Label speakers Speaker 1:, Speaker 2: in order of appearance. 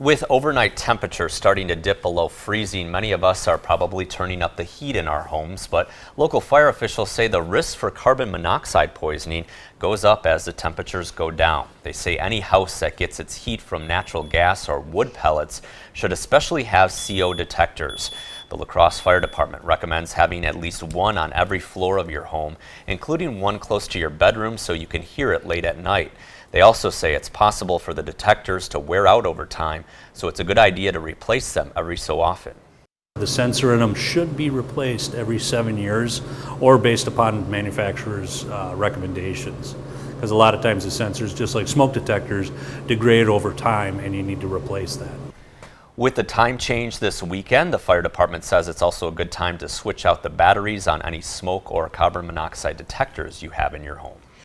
Speaker 1: With overnight temperatures starting to dip below freezing, many of us are probably turning up the heat in our homes, but local fire officials say the risk for carbon monoxide poisoning goes up as the temperatures go down. They say any house that gets its heat from natural gas or wood pellets should especially have CO detectors. The La Crosse Fire Department recommends having at least one on every floor of your home, including one close to your bedroom so you can hear it late at night. They also say it's possible for the detectors to wear out over time, so it's a good idea to replace them every so often.
Speaker 2: The sensor in them should be replaced every 7 years or based upon manufacturers' recommendations. Because a lot of times the sensors, just like smoke detectors, degrade over time and you need to replace that.
Speaker 1: With the time change this weekend, the fire department says it's also a good time to switch out the batteries on any smoke or carbon monoxide detectors you have in your home.